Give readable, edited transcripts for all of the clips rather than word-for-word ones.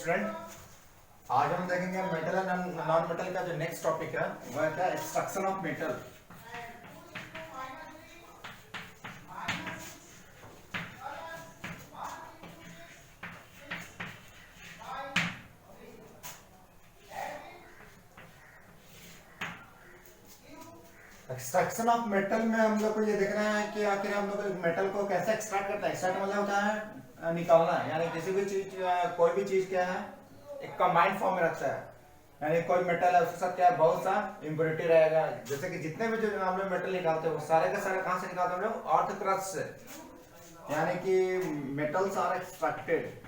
Student, आज हम देखेंगे मेटल एंड नॉन मेटल का जो नेक्स्ट टॉपिक है वह है क्या, extraction of metal. Extraction of metal में हम लोग को ये देखना है कि आखिर हम लोग मेटल को कैसे एक्सट्रैक्ट करता है। एक्सट्रैक्ट मतलब होता है निकालना, यानी किसी भी चीज कोई भी चीज क्या है एक कंबाइंड फॉर्म में रखता है। यानी कोई मेटल है उसके साथ क्या है बहुत सा इम्प्योरिटी रहेगा। जैसे कि जितने भी जो हम लोग मेटल निकालते हैं वो सारे के सारे कहाँ से निकालते हैं हम लोग, अर्थ क्रस्ट से। यानी कि मेटल्स आर एक्सट्रैक्टेड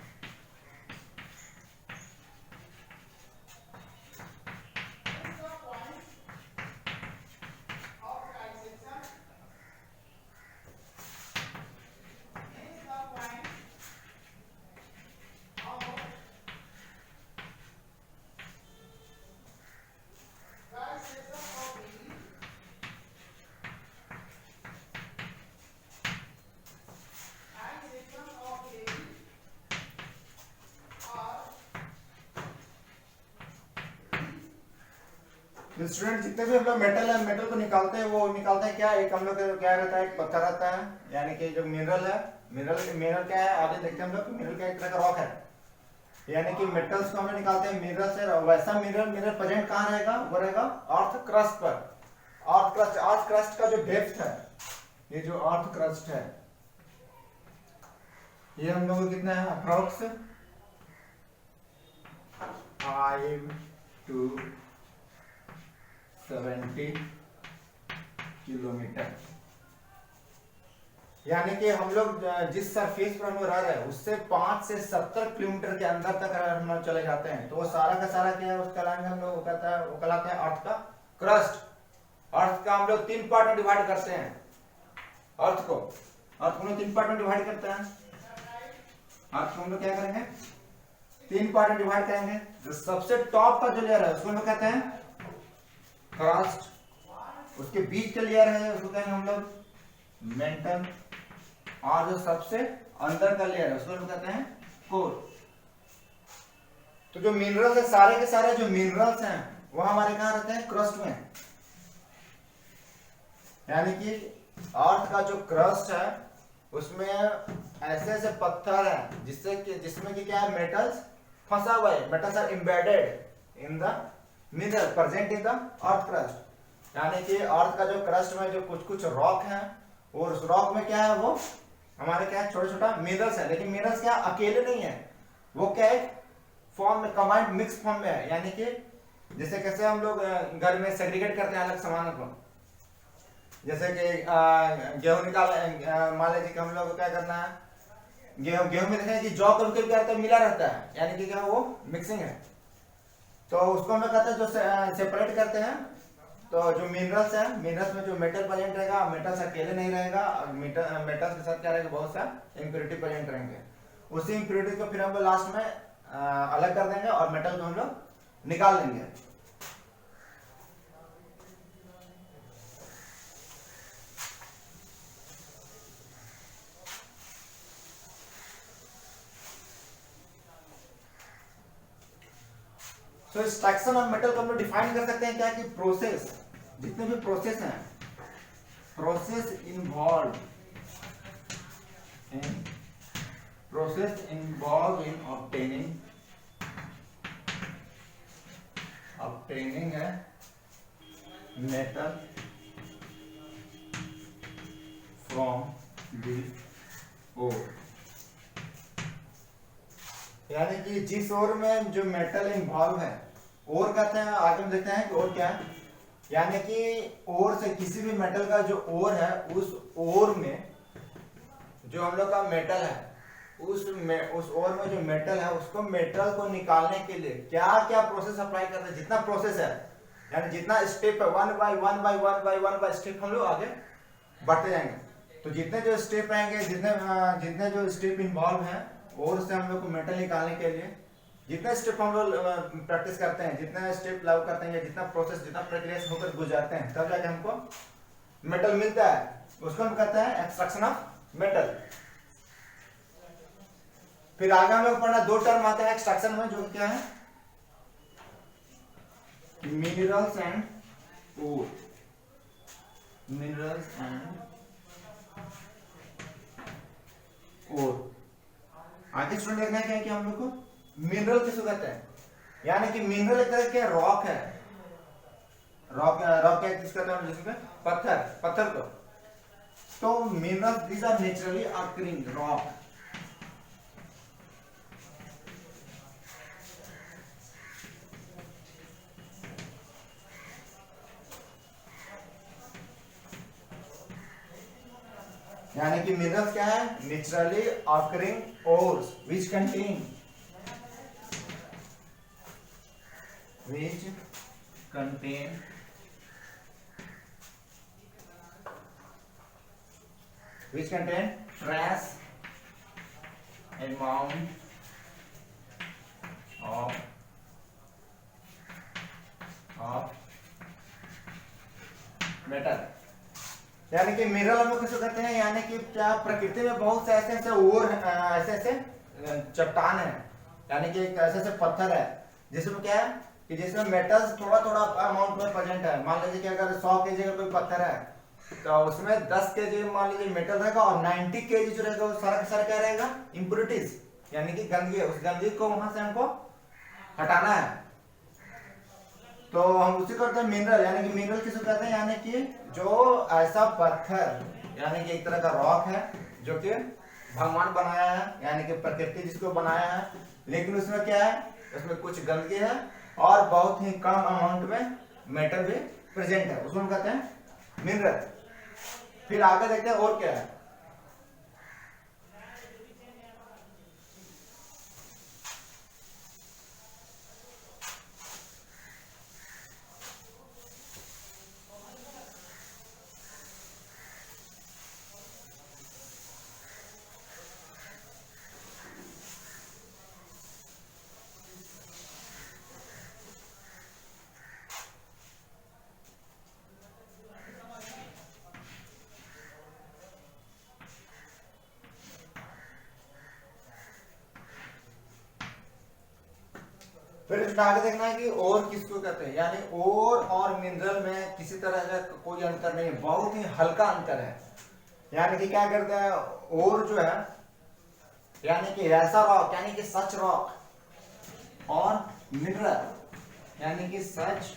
स्टूडेंट। जितने भी हम लोग मेटल है, मेटल को निकालते हैं वो निकालते हैं क्या, एक हम लोग क्या रहता है, एक पत्थर रहता है। यानी कि जो मिनरल है, मिनरल क्या है आगे देखते हैं हम लोग, मिनरल का एक तरह का रॉक है। यानी कि मेटल्स को हम लोग निकालते हैं मिनरल से। वैसा मिनरल प्रेजेंट कहाँ रहेगा, वो रहेगा अर्थ क्रस्ट पर। अर्थ क्रस्ट का जो डेप्थ है, ये जो अर्थ क्रस्ट है ये हम लोग को कितना है, अप्रोक्स 5 to 70 किलोमीटर। यानी कि हम लोग जिस सरफेस पर हम लोग रह रहे हैं उससे 5 से 70 किलोमीटर के अंदर तक अगर हम लोग चले जाते हैं तो वो सारा का सारा क्या है, उसका कहलाएंगे हम लोग, वो कहता है, वो कहलाता है अर्थ का क्रस्ट। अर्थ का हम लोग 3 पार्ट में डिवाइड करते हैं। अर्थ को हम लोग 3 पार्ट में डिवाइड करते हैं। अर्थ को हम लोग क्या करेंगे, 3 पार्ट में डिवाइड करेंगे। जो सबसे टॉप का जो लेयर है उसको हम लोग कहते हैं क्रस्ट। उसके बीच का लेयर है उसको कहेंगे हम लोग मेंटल, और जो सबसे अंदर का लेयर है उसको हम कहते हैं कोर। तो जो मिनरल्स है, सारे के सारे जो मिनरल्स हैं वो हमारे कहां रहते हैं, क्रस्ट में। यानी कि अर्थ का जो क्रस्ट है उसमें ऐसे ऐसे पत्थर है जिसमें कि क्या है, मेटल्स फंसा हुआ है। Metals are embedded in the mineral present in the earth crust. यानी कि अर्थ का जो क्रस्ट में जो कुछ कुछ रॉक है, और उस रॉक में क्या है, वो हमारे क्या है, छोटा छोटा मिनरल्स है। लेकिन मिनरल्स क्या अकेले नहीं है, वो क्या है, फॉर्म में कंबाइंड मिक्स फॉर्म में है। यानी कि जैसे कैसे हम लोग घर में सेग्रीगेट करते हैं अलग सामानों को, जैसे कि गेहूं निकाल, मान लीजिए कि हम लोग को क्या करना है, गेहूं में देखें कि जौ कभी क्या रहता है, मिला रहता है। यानी कि क्या वो मिक्सिंग है। तो उसको हम लोग कहते हैं जो सेपरेट करते हैं। तो जो मिनरल्स है, मिनरल्स में जो मेटल प्रेजेंट रहेगा, मेटल्स अकेले नहीं रहेगा, मेटल्स के साथ क्या रहेगा, बहुत सा इम्प्योरिटी प्रेजेंट रहेंगे। उसी इम्प्योरिटी को फिर हम लोग लास्ट में अलग कर देंगे और मेटल को हम लोग निकाल लेंगे। तो एक्सट्रैक्शन ऑफ मेटल को हम लोग डिफाइन कर सकते हैं क्या, कि प्रोसेस, जितने भी प्रोसेस हैं, प्रोसेस इन्वॉल्व इन ऑब्टेनिंग है मेटल फ्रॉम द ओर। यानी कि जिस ओर में जो मेटल इन्वॉल्व है, ओर कहते हैं, आगे हम देखते हैं कि ओर क्या है। यानी कि ओर से किसी भी मेटल का जो ओर है, उस ओर में जो हम लोग का मेटल है, उस ओर में जो मेटल है, उसको मेटल को निकालने के लिए क्या क्या प्रोसेस अप्लाई करते हैं, जितना प्रोसेस है, यानी जितना स्टेप है, वन बाय स्टेप हम लोग आगे बढ़ते जाएंगे। तो जितने जो स्टेप आएंगे, जितने जो स्टेप इन्वॉल्व है और से हम लोग को मेटल निकालने के लिए जितने स्टेप हम लोग प्रैक्टिस करते हैं, जितना स्टेप लागू करते हैं, जितना प्रोसेस, जितना प्रक्रिया से होकर गुजरते हैं, तब जाके हमको मेटल मिलता है। उसको हम कहते हैं एक्सट्रैक्शन ऑफ मेटल। फिर आगे हम लोग पढ़ना, दो टर्म आते हैं एक्सट्रैक्शन में, जो क्या है minerals and ore, minerals and ore. आगे स्टूडेंट देखना क्या है कि हम लोग को मिनरल किसको कहते हैं, यानी कि मिनरल एक तरह के रॉक है, रॉक रॉक क्या किसको कहते हैं, जैसे पत्थर, पत्थर को। तो minerals these are naturally occurring rock. यानी कि मिनरल्स क्या है, naturally occurring ores which contain trace amount of metal. यानी कि मिनरल हम लोग किसको कहते हैं, यानी कि क्या प्रकृति में बहुत से ऐसे ऐसे और ऐसे ऐसे चट्टान है, यानी कि ऐसे ऐसे पत्थर है जिसमें क्या है कि जिसमें मेटल्स थोड़ा थोड़ा अमाउंट में प्रेजेंट है। मान लीजिए कि अगर 100 केजी का कोई पत्थर है तो उसमें 10 केजी मान लीजिए मेटल रहेगा और 90 केजी जो रहेगा वो सारा का सारा क्या रहेगा, इंप्योरिटीज, यानी कि गंदगी। उस गंदगी को वहां से हमको हटाना है, तो हम उसी को कहते हैं मिनरल। यानी कि मिनरल किसको कहते हैं, यानी कि जो ऐसा पत्थर, यानी कि एक तरह का रॉक है जो कि भगवान बनाया है, यानी कि प्रकृति जिसको बनाया है, लेकिन उसमें क्या है, उसमें कुछ गंदगी है और बहुत ही कम अमाउंट में मेटल भी प्रेजेंट है, उसको हम कहते हैं मिनरल। फिर आगे देखते हैं और क्या है। फिर इसमें आगे देखना है कि और किसको कहते हैं, यानी और मिनरल में किसी तरह का कोई अंतर नहीं है, बहुत ही हल्का अंतर है। यानी कि क्या करते हैं, और जो है यानी कि ऐसा रॉक, यानी कि सच रॉक, और मिनरल यानी कि such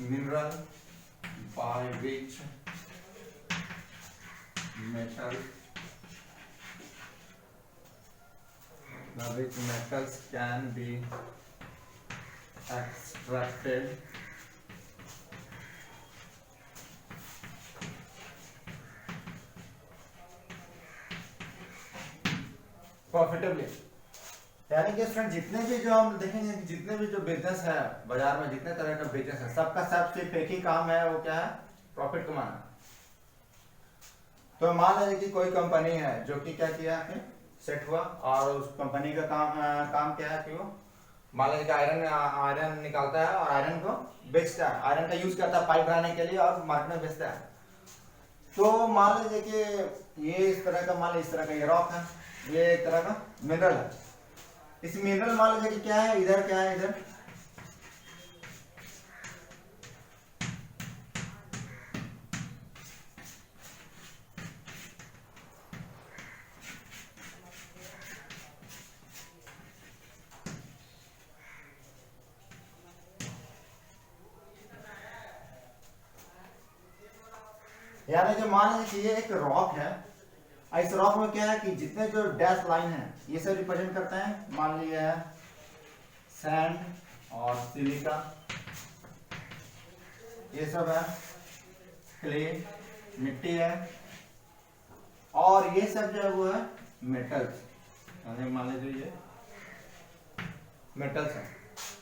mineral by which metal which metals can be extracted profitably. यानी कि स्टूडेंट जितने भी जो हम देखेंगे, जितने भी जो बिजनेस है बाजार में, जितने तरह का बिजनेस है, सबका सब सिर्फ एक ही काम है, वो क्या है, प्रॉफिट कमाना। तो मान लीजिए कि कोई कंपनी है जो कि क्या किया है, सेट हुआ, और उस कंपनी का काम क्या है कि वो मान लीजिए आयरन निकालता है और आयरन को बेचता है, आयरन का यूज करता है पाइप बनाने के लिए और मार्केट में बेचता है। तो मान लीजिए कि ये इस तरह का, मान लीजिए इस तरह का ये रॉक है, ये एक तरह का मिनरल है। इस मिनरल मान लीजिए कि क्या है, इधर क्या है, इधर यानी कि मान लीजिए कि ये एक रॉक है, इस रॉक में क्या है कि जितने जो डैश लाइन है ये सब रिप्रेजेंट करते हैं, मान लीजिए सैंड और सिलिका, ये सब है क्ले, मिट्टी है, और ये सब जो है वो है मेटल्स, यानी मान लीजिए ये मेटल्स है।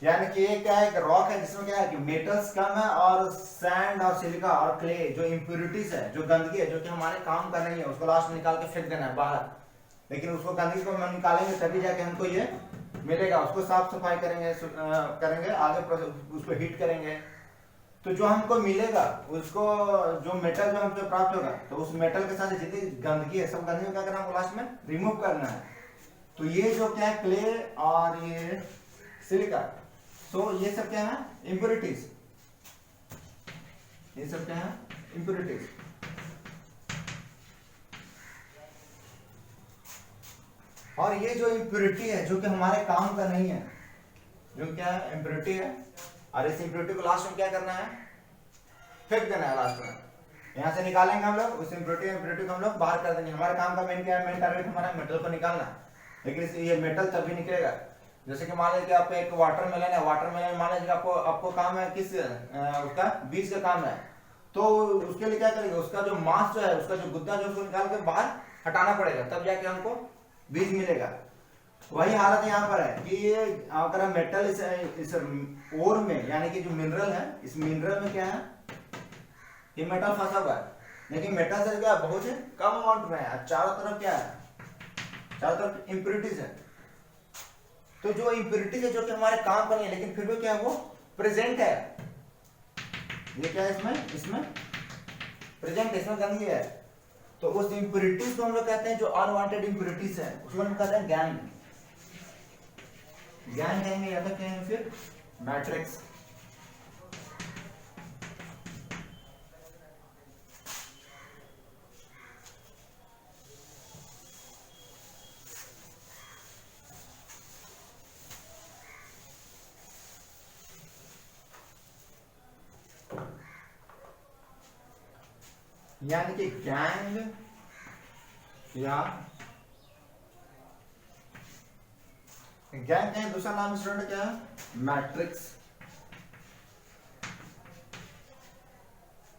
यानी कि ये क्या है, एक रॉक है जिसमें क्या है कि मेटल्स कम है, और सैंड और सिलिका और क्ले जो इम्प्योरिटीज है, जो गंदगी है, जो कि हमारे काम कर रही है, उसको लास्ट में निकाल के फेंक देना है बाहर। लेकिन उसको गंदगी को हम निकालेंगे तभी जाके हमको ये मिलेगा, उसको साफ सफाई करेंगे आगे उसको हीट करेंगे, तो जो हमको मिलेगा, उसको जो हमसे प्राप्त होगा, तो उस मेटल के साथ जितनी गंदगी है, सब गंदगी को क्या करना है, लास्ट में रिमूव करना है। तो ये जो क्या है क्ले और ये सिलिका, सो ये सब क्या है इम्प्योरिटीज, ये सब क्या है इम्प्योरिटीज। और ये जो इम्प्योरिटी है जो कि हमारे काम का नहीं है, जो क्या है इम्प्योरिटी है, और इस इम्प्योरिटी को लास्ट में क्या करना है फेंक देना है लास्ट में, यहाँ से निकालेंगे हम लोग उस इम्प्योरिटी को हम लोग बाहर कर देंगे। हमारे काम का मेन क्या है, मेन टारगेट हमारा मेटल को निकालना है। लेकिन ये मेटल तभी निकलेगा जैसे कि मान लीजिए आपको एक वाटरमेलन है, वाटरमेलन मान लीजिए आपको काम है किस उसका बीज का काम है, तो उसके लिए क्या करेंगे, उसका जो मांस जो है, उसका जो गुद्दा जो उसको निकाल के बाहर हटाना पड़ेगा, तब जाके हमको बीज मिलेगा। वही हालत यहाँ पर है कि ये अगर मेटल इस ओर में यानी कि जो मिनरल है, इस मिनरल में क्या है ये मेटल फंसा हुआ है, लेकिन मेटल से क्या बहुत ही कम अमाउंट में है, चारों तरफ क्या है, चारों तरफ इम्प्योरिटीज है। तो जो इम्प्योरिटीज है जो कि हमारे काम का नहीं है, लेकिन फिर भी क्या है वो प्रेजेंट है, ये क्या है इसमें प्रेजेंट है, इसमें गंदगी है। तो उस इम्प्योरिटीज को हम लोग कहते हैं जो अनवांटेड इम्प्योरिटीज है, उसको हम कहते हैं गैंग, गैंग कहेंगे या तो कहेंगे फिर मैट्रिक्स। यानी कि गैंग या गैंग का दूसरा नाम स्टूडेंट क्या है मैट्रिक्स।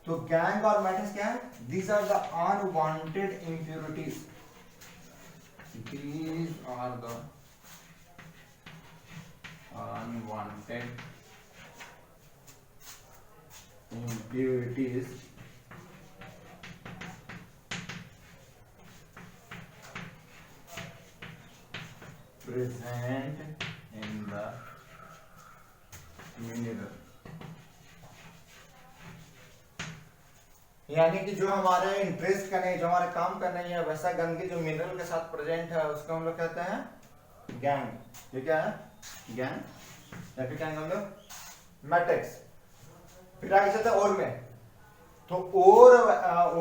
तो गैंग और मैट्रिक्स क्या है, these are the unwanted impurities, these are the unwanted impurities present in the mineral। यानी कि जो हमारे इंटरेस्ट का नहीं, जो हमारे काम का नहीं है, वैसा गंदगी जो मिनरल के साथ प्रेजेंट है उसको हम लोग कहते हैं गैंग। ये क्या है गैंग या फिर क्या हम लोग मैट्रिक्स। फिर आगे चलते हैं और में, तो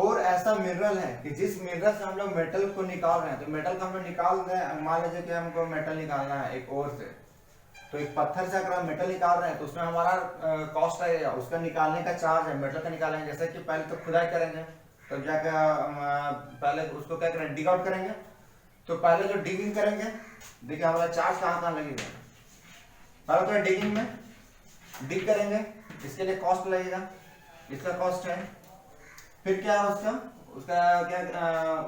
और ऐसा मिनरल है कि जिस मिनरल से हम लोग मेटल को निकाल रहे हैं, तो मेटल को हम लोग निकाल रहे हैं, मान लीजिए कि हमको मेटल निकालना है एक और से, तो एक पत्थर से अगर हम मेटल निकाल रहे हैं तो उसमें हमारा कॉस्ट आएगा, उसका निकालने का चार्ज है, मेटल का निकालेंगे जैसे कि पहले तो खुदाई करेंगे, तब जाकर पहले उसको क्या करेंगे डिग आउट करेंगे। तो पहले जो डिगिंग करेंगे, देखिए हमारा चार्ज कहाँ लगेगा, पहले तो डिगिंग में डिग करेंगे, इसके लिए कॉस्ट लगेगा, इसका कॉस्ट है। फिर क्या है उसका क्या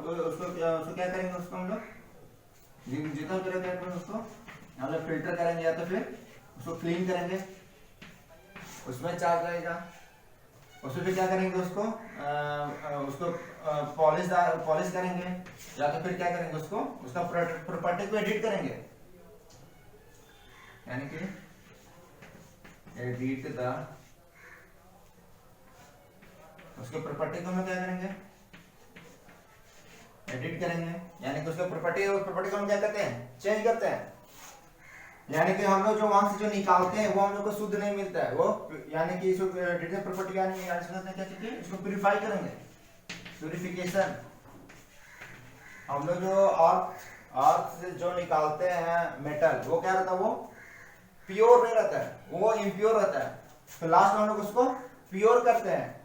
उसको क्या करेंगे, उसको हम लोग जितना करेंगे उसको हम लोग फिल्टर करेंगे या तो फिर उसको क्लीन करेंगे, उसमें चार्ज लगेगा। उसमें फिर क्या करेंगे उसको पॉलिश करेंगे या तो फिर क्या करेंगे उसका प्रॉपर्टी को एडिट करेंगे, यानी कि एडिट द, उसके प्रॉपर्टी को हम क्या करेंगे एडिट करेंगे, यानी कि उसका प्रॉपर्टी को हम क्या करते हैं चेंज करते हैं। यानी कि हम लोग जो वहां से जो निकालते हैं वो हम लोग को शुद्ध नहीं मिलता है, वो यानी कि इसको डिटेल प्रॉपर्टी यानी क्या चाहिए, इसको प्यूरिफाई करेंगे, प्यूरिफिकेशन। हम लोग जो अर्थ से जो निकालते हैं मेटल, वो क्या रहता है, वो प्योर नहीं रहता है, वो इम्प्योर रहता है। तो लास्ट में हम लोग उसको प्योर करते हैं।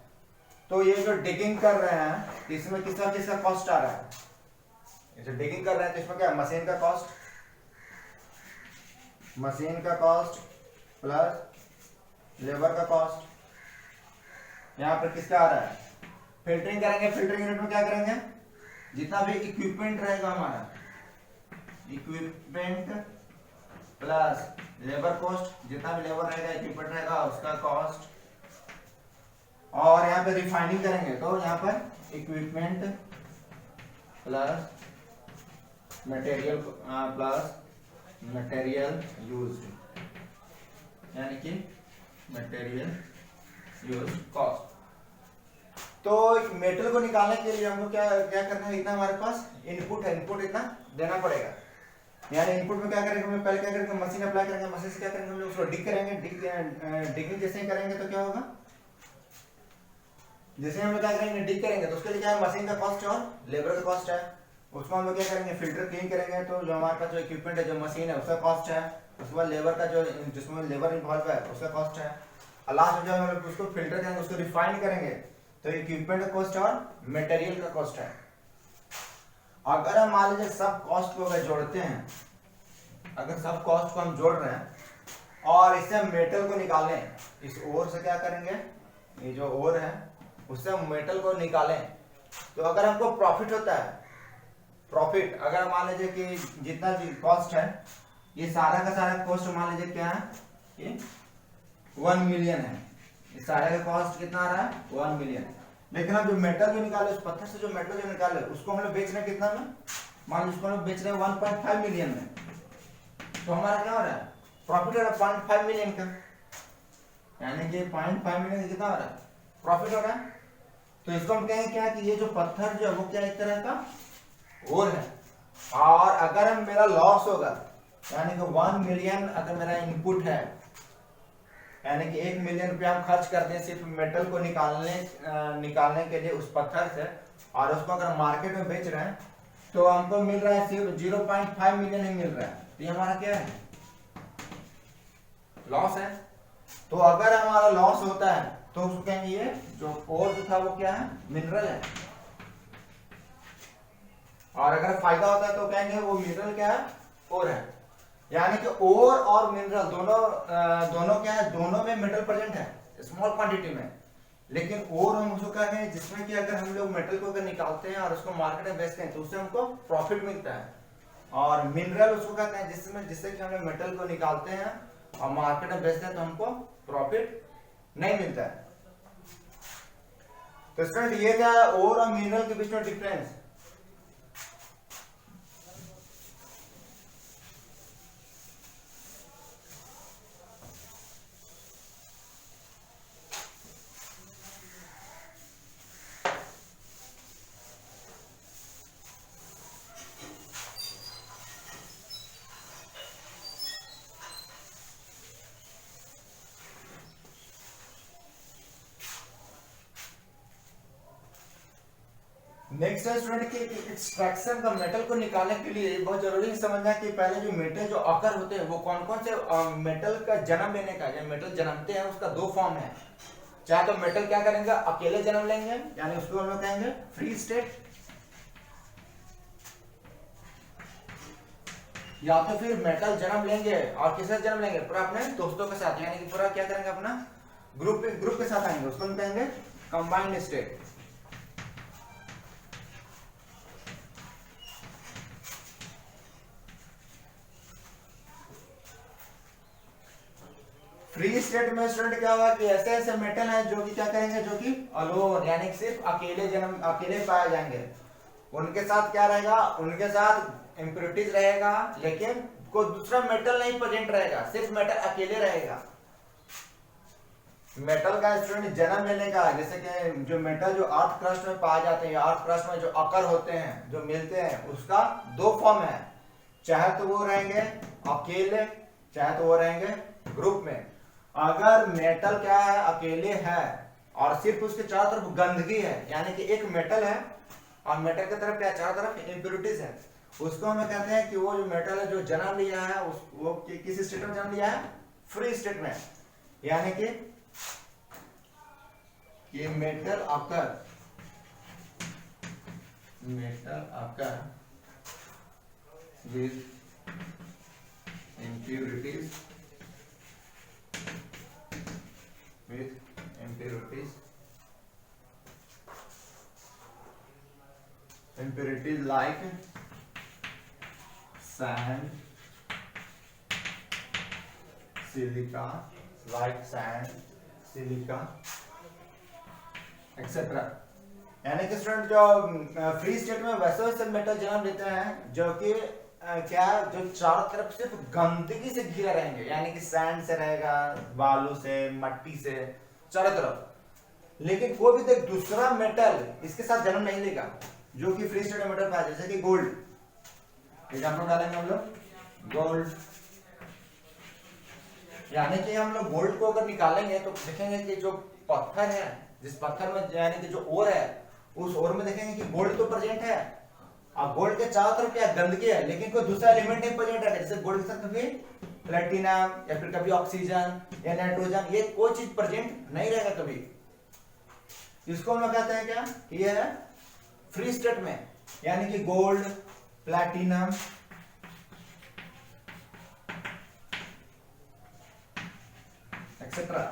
तो ये जो डिगिंग कर रहे हैं इसमें किसका कॉस्ट आ रहा है, इसे डिगिंग कर रहे हैं तो इसमें क्या मशीन का कॉस्ट, मशीन का कॉस्ट प्लस लेबर का कॉस्ट। यहाँ पर किसका आ रहा है फिल्टरिंग करेंगे, फिल्टरिंग यूनिट में क्या करेंगे, जितना भी इक्विपमेंट रहेगा हमारा, इक्विपमेंट प्लस लेबर कॉस्ट, जितना भी लेबर रहेगा इक्विपमेंट रहेगा उसका कॉस्ट। और यहाँ पे रिफाइनिंग करेंगे तो यहाँ पर equipment plus material plus material used, यानी कि मटेरियल यूज कॉस्ट। तो मेटल को निकालने के लिए हमको क्या करना है, इतना हमारे पास इनपुट है, इनपुट इतना देना पड़ेगा। यानी इनपुट में क्या करेंगे हम लोग, पहले क्या करेंगे मशीन अप्लाई करेंगे, मशीन से क्या करेंगे हम लोग उसको डिग करेंगे, डिगिंग जैसे ही करेंगे तो क्या होगा, जैसे हम लोग क्या करेंगे डिग करेंगे तो उसके लिए क्या है मशीन का कॉस्ट और लेबर का कॉस्ट है, उसको हम लोग क्या करेंगे फिल्टर क्लीन करेंगे तो जो हमारे पास जो इक्विपमेंट है जो मशीन है उसका कॉस्ट है, उसके बाद लेबर का जो जिसमें लेबर इन्वॉल्व है उसका कॉस्ट है, और लास्ट में जो हम लोग उसको फिल्टर करेंगे उसको रिफाइन करेंगे तो इक्विपमेंट का कॉस्ट और मटेरियल का कॉस्ट है। अगर हम मान लीजिए सब कॉस्ट को अगर जोड़ते हैं, अगर सब कॉस्ट को हम जोड़ रहे हैं और इससे हम मेटल को निकालें, इस ओर से क्या करेंगे, ये जो ओर है उससे हम मेटल को निकालें तो अगर हमको प्रॉफिट होता है, प्रॉफिट अगर मान लीजिए कि जितना कॉस्ट है ये सारा का सारा कॉस्ट मान लीजिए क्या है, ये 1 मिलियन है, ये सारा का कॉस्ट कितना आ रहा है 1 मिलियन, लेकिन हम जो मेटल जो निकाले उस पत्थर से जो मेटल जो निकाले उसको हम लोग बेच रहे हैं कितना में, मान लीजिए उसको हम लोग बेच रहे हैं 1.5 मिलियन में, तो हमारा क्या हो रहा है प्रॉफिट हो रहा है 0.5 मिलियन का, यानी कि 0.5 मिलियन का कितना हो रहा है प्रॉफिट हो रहा है। तो इसको हम कहेंगे क्या कि ये जो पत्थर जो है वो क्या एक तरह का ओर है, और अगर हम मेरा लॉस होगा यानी कि 1 मिलियन अगर मेरा इनपुट है, यानी कि 1 मिलियन रुपया हम खर्च करते हैं सिर्फ मेटल को निकालने के लिए उस पत्थर से, और उसको अगर मार्केट में बेच रहे हैं तो हमको मिल रहा है सिर्फ 0.5 मिलियन ही मिल रहा है, तो ये हमारा क्या है लॉस है। तो अगर हमारा लॉस होता है तो उसको कहेंगे ये जो ओर जो था वो क्या है मिनरल है, और अगर फायदा होता है तो कहेंगे वो मिनरल क्या है ओर है, यानी कि ओर और मिनरल दोनों क्या है, दोनों में मेटल प्रेजेंट है स्मॉल क्वांटिटी में, लेकिन ओर हम उसको क्या कहें जिसमें कि अगर हम लोग मेटल को अगर निकालते हैं और उसको मार्केट में बेचते हैं तो उससे हमको प्रॉफिट मिलता है, और मिनरल उसको कहते हैं जिससे कि हम लोग मेटल को निकालते हैं और मार्केट में बेचते हैं तो हमको प्रॉफिट नहीं मिलता है। तो स्टूडेंट ये क्या है ओर और मिनरल के बीच में डिफरेंस। नेक्स्ट है स्टूडेंट कि एक्सट्रैक्शन का मेटल को निकालने के लिए बहुत जरूरी है समझना कि पहले जो मेटल जो अकर होते हैं वो कौन कौन से मेटल का जन्म लेने का, जब मेटल जन्मते हैं उसका दो फॉर्म है, चाहे तो मेटल क्या करेंगे अकेले जन्म लेंगे यानी उसको हम लोग कहेंगे फ्री स्टेट, या तो फिर मेटल जन्म लेंगे और किससे जन्म लेंगे पूरा अपने दोस्तों के साथ, यानी कि पूरा क्या करेंगे अपना ग्रुप के साथ आएंगे, उसको हम कहेंगे कंबाइंड स्टेट। फ्री स्टेट में स्टूडेंट क्या होगा कि ऐसे ऐसे मेटल हैं जो कि क्या करेंगे जो कि अलोन यानी सिर्फ अकेले पाए जाएंगे, उनके साथ क्या रहेगा उनके साथ इम्प्योरिटीज रहेगा लेकिन कोई दूसरा मेटल नहीं प्रेजेंट रहेगा, सिर्फ मेटल अकेले रहेगा। मेटल का स्टूडेंट जन्म लेने का जैसे कि जो मेटल जो अर्थ क्रस्ट में पाए जाते हैं, अर्थ क्रस्ट में जो अकर होते हैं जो मिलते हैं उसका दो फॉर्म है, चाहे तो वो रहेंगे अकेले चाहे तो वो रहेंगे ग्रुप में। अगर मेटल क्या है अकेले है और सिर्फ उसके चारों तरफ गंदगी है यानी कि एक मेटल है और मेटल की तरफ क्या चारों तरफ इम्प्योरिटीज है, उसको हम कहते हैं कि वो जो मेटल है जो जन्म लिया है वो किस स्टेट में जन्म लिया है फ्री स्टेट में, यानी कि ये metal occur with impurities like sand, silica, etcetera. यानी कि स्टूडेंट जो फ्री स्टेट में वैसे मेटल जन्म लेते हैं जो कि क्या जो चारों तरफ सिर्फ गंदगी से घिरा रहेंगे, यानी कि सैंड से रहेगा, बालू से, मट्टी से चारों तरफ, लेकिन कोई भी दूसरा मेटल इसके साथ जन्म नहीं लेगा जो कि फ्री स्टेट में मेटल पाया, जैसे कि गोल्ड एग्जांपल डालेंगे हम लोग गोल्ड, यानी कि हम लोग गोल्ड को अगर निकालेंगे तो देखेंगे कि जो पत्थर है, जिस पत्थर में यानी कि जो ओर है, उस ओर में देखेंगे कि गोल्ड तो प्रेजेंट है। अब गोल्ड के चारों तरफ क्या गंदगी है, लेकिन कोई दूसरा एलिमेंट नहीं प्रेजेंट है। जैसे गोल्ड के साथ कभी प्लेटिनम या फिर कभी ऑक्सीजन या नाइट्रोजन, ये कोई चीज प्रेजेंट नहीं रहेगा कभी। इसको हम लोग कहते हैं क्या, ये है फ्री स्टेट में, यानी कि गोल्ड, प्लैटिनम, एक्सेट्रा,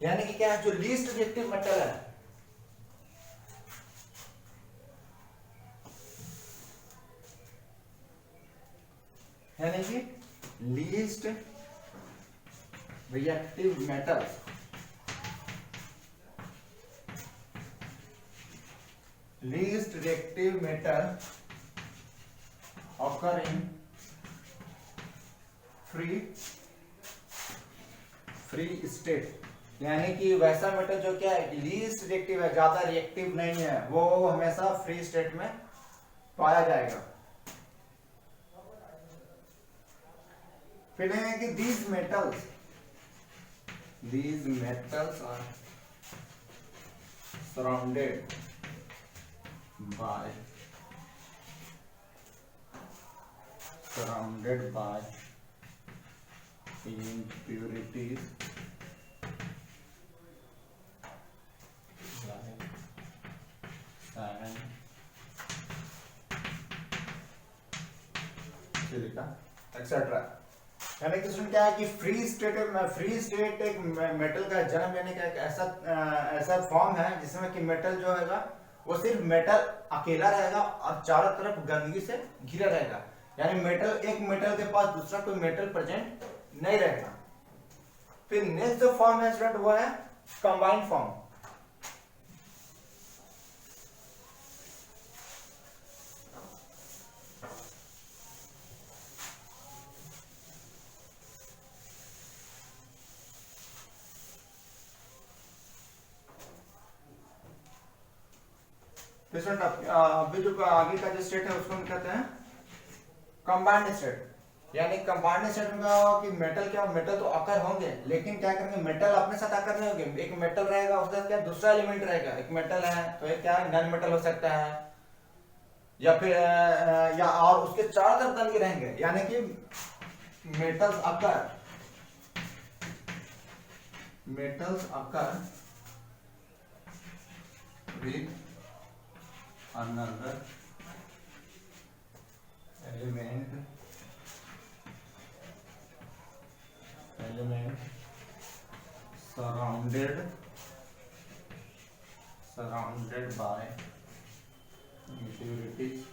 यानी कि क्या है, जो लीस्ट रिएक्टिव मेटल है, यानी कि least reactive metals, least reactive metal occur in free state, यानी कि वैसा मेटल जो क्या है लीस्ट रिएक्टिव है, ज्यादा रिएक्टिव नहीं है, वो हमेशा फ्री स्टेट में पाया जाएगा। फिर है कि these metals are surrounded by impurities like sand, silica etcetera. यानी कि क्या है कि फ्री स्टेट एक मेटल का जन्म लेने का एक ऐसा फॉर्म है जिसमें कि मेटल जो है वो सिर्फ मेटल अकेला रहेगा और चारों तरफ गंदगी से घिरा रहेगा, यानी एक मेटल के पास दूसरा कोई मेटल प्रेजेंट नहीं रहेगा। फिर नेक्स्ट जो फॉर्म है स्टूडेंट वो है कंबाइंड फॉर्म। अभी जो आगे का जो स्टेट है उसको हम कहते हैं कंबाइंड स्टेट, यानी कंबाइंड स्टेट में कि मेटल तो अकर होंगे, लेकिन क्या करेंगे, मेटल अपने साथ अकर नहीं होंगे। एक मेटल रहेगा उसके साथ क्या दूसरा एलिमेंट रहेगा, एक मेटल है तो एक क्या नॉन मेटल हो सकता है, या फिर या और उसके चारों तरफ गंदगी रहेंगे, यानी कि metals occur with another element surrounded by impurities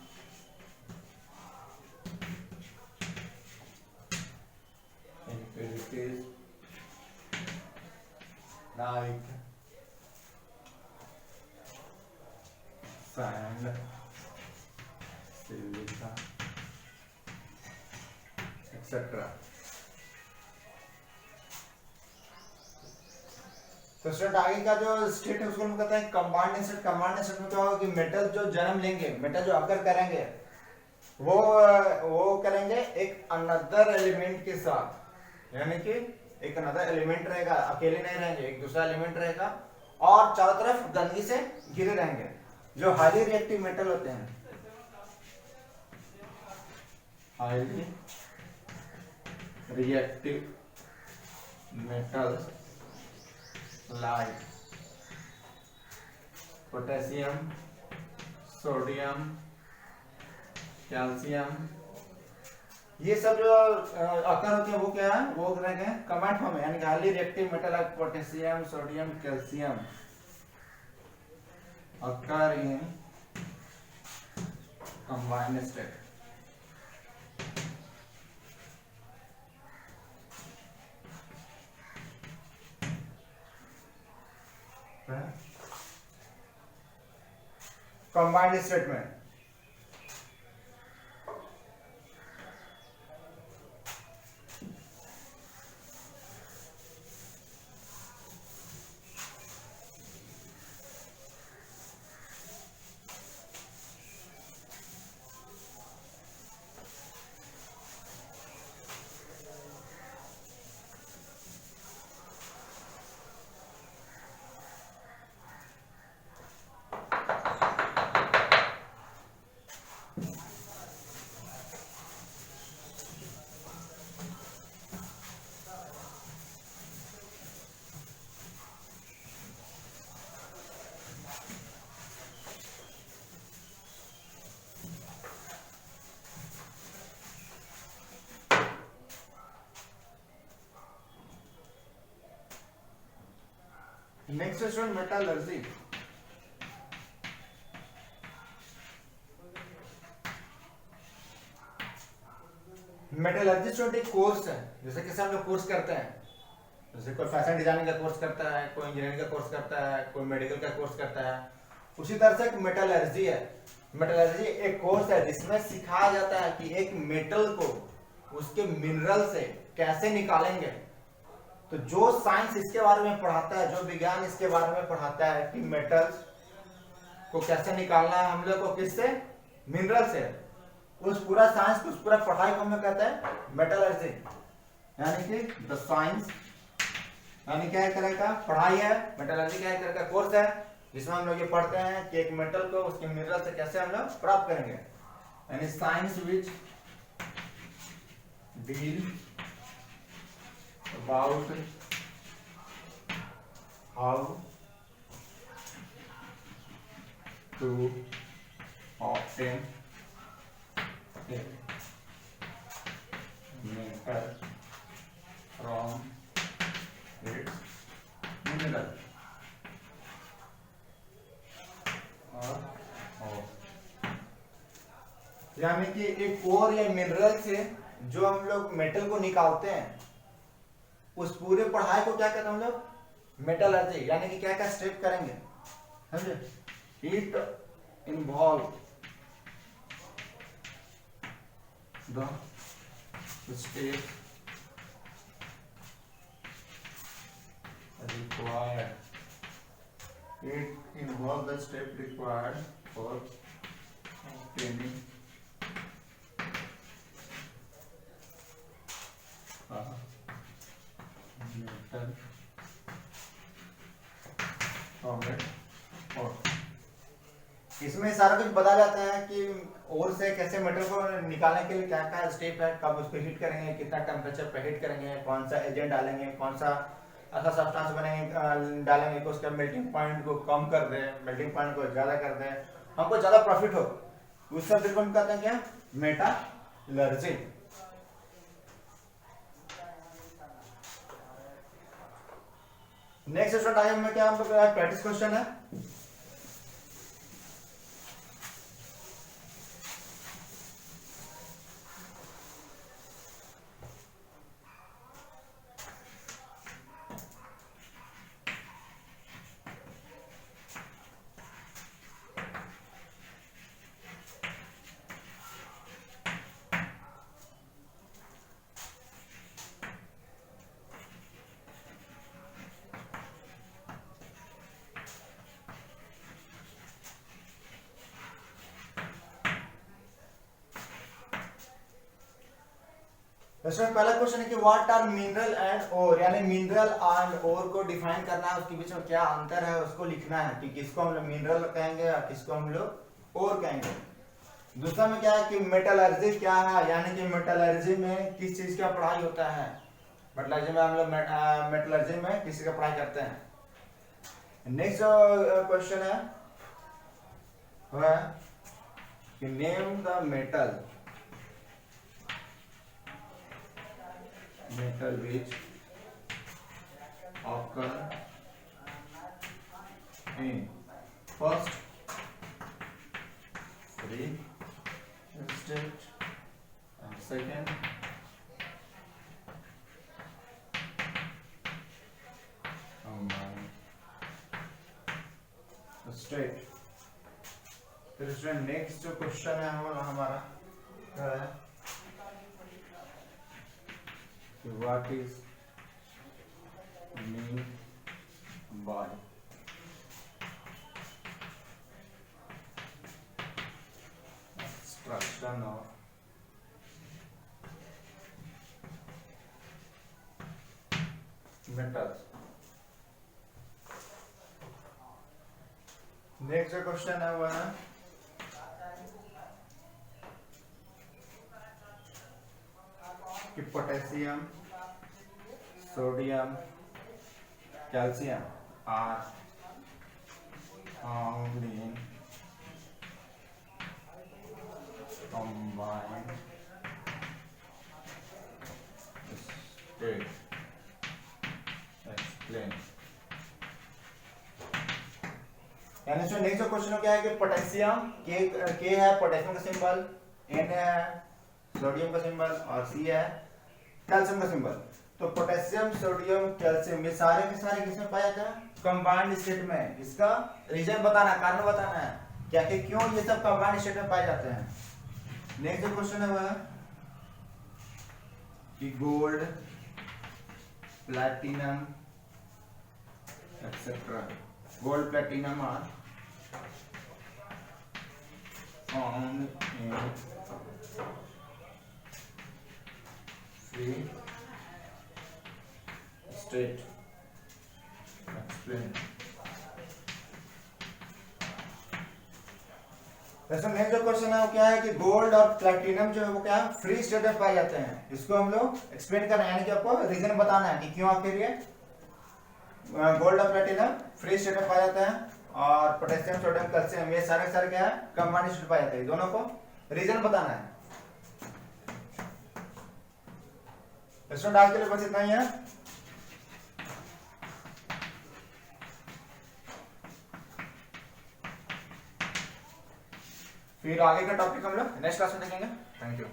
like sand, silica, etc. तो स्टेट आगे का जो स्टेट है उसको हम कहते हैं कंबाइंड स्टेट। कंबाइंड स्टेट में क्या होगा कि मेटल जो जन्म लेंगे, मेटल जो अकर करेंगे, वो करेंगे एक अनदर एलिमेंट के साथ, यानी कि एक अनदर एलिमेंट रहेगा, अकेले नहीं रहेंगे, एक दूसरा एलिमेंट रहेगा और चारों तरफ गंदगी से घिरे रहेंगे। जो हाईली रिएक्टिव मेटल होते हैं, highly reactive metals like potassium, sodium, calcium, ये सब जो अकर होते हैं वो क्या है, वो रहेंगे कंबाइंड फॉर्म में, यानी highly reactive metal like potassium, sodium, calcium occur in combined state. Combined state में next student metallurgy. Metallurgy student एक कोर्स है, जैसे कि हम लोग कोर्स करते हैं, जैसे कोई फैशन डिजाइनिंग का कोर्स करता है, कोई इंजीनियरिंग का कोर्स करता है, कोई मेडिकल का कोर्स करता है, उसी तरह से एक मेटलर्जी है। मेटलर्जी एक कोर्स है जिसमें सिखाया जाता है कि एक मेटल को उसके मिनरल से कैसे निकालेंगे। तो जो साइंस इसके बारे में पढ़ाता है, जो विज्ञान इसके बारे में पढ़ाता है कि मेटल्स को कैसे निकालना है हम लोग को, किससे, मिनरल से, उस पूरा साइंस, उस पूरा पढ़ाई को हम कहते हैं मेटलर्जी। यानी कि द साइंस, यानी क्या एक तरह का पढ़ाई है, मेटलर्जी क्या एक तरह का कोर्स है जिसमें हम लोग ये पढ़ते हैं कि एक मेटल को उसके मिनरल से कैसे हम लोग प्राप्त करेंगे। यानी science which deal about how to obtain metal from its mineral. यानी कि एक कोर या मिनरल से जो हम लोग मेटल को निकालते हैं, उस पूरे पढ़ाई को क्या कहते हैं हम लोग, मेटलर्जी। यानी कि क्या क्या स्टेप करेंगे, समझे। It involve the step required, it involves the step required for obtaining metal from it ore। इसमें सारा कुछ बता जाता है कि ओर से कैसे मेटल को निकालने के लिए क्या क्या स्टेप है, कब उसको हीट करेंगे, कितना टेम्परेचर पे हीट करेंगे, कौन सा एजेंट डालेंगे, कौन सा ऐसा सब्सटेंस बनेंगे डालेंगे कि उसका मेल्टिंग पॉइंट को कम कर दे, मेल्टिंग पॉइंट को ज्यादा कर दे, हमको ज्यादा प्रॉफिट हो, उस सब को हम कहते हैं क्या, मेटलर्जी। नेक्स्ट स्टूडेंट आगे में क्या हम लोग प्रैक्टिस क्वेश्चन है। इसमें पहला क्वेश्चन है कि what are mineral and or, यानी मिनरल एंड ओर को डिफाइन करना है, उसके बीच में क्या अंतर है उसको लिखना है कि किसको हम लोग मिनरल कहेंगे या किसको हम लोग ओर कहेंगे। दूसरा में क्या है कि मेटलर्जी क्या है, यानी कि मेटलर्जी में किस चीज का पढ़ाई होता है, मेटलर्जी में हम लोग मेटलर्जी में किसी का पढ़ाई करते हैं। नेक्स्ट क्वेश्चन है कि name the metal which occur in first free state and second state। फिर इसमें नेक्स्ट जो क्वेश्चन है हमारा क्या है, what is mean by extraction of metals। Next जो क्वेश्चन है वो है कि potassium, sodium, calcium are found in combined state, explain। यानी इसमें नेक्स्ट जो क्वेश्चन क्या है कि पोटेशियम के है पोटेशियम का सिंबल, एन है सोडियम का सिंबल और सी है कैल्शियम का सिंबल। तो पोटेशियम सोडियम कैल्शियम ये सारे के सारे किसमें पाए जाते हैं? कंबाइंड स्टेट में। इसका रीजन बताना है, कारण बताना है क्या कि क्यों ये सब कंबाइंड स्टेट में पाए जाते हैं। नेक्स्ट जो क्वेश्चन है वह कि gold platinum etcetera, gold platinum are found in free state, explain। वैसे नेक्स्ट जो क्वेश्चन है वो क्या है कि गोल्ड और प्लैटिनम जो है वो क्या है फ्री स्टेट में पाए जाते हैं। इसको हम लोग एक्सप्लेन करना है, यानी कि आपको रीजन बताना है कि क्यों आखिर ये गोल्ड और प्लैटिनम फ्री स्टेट में पाए जाते हैं और पोटेशियम सोडियम कैल्शियम ये सारे सारे क्या है कंबाइंड स्टेट में पाए जाते हैं। दोनों को रीजन बताना है। स्टूडेंट आज के लिए बस इतना ही है। फिर आगे का टॉपिक हम लोग नेक्स्ट क्लास में देखेंगे। Thank you.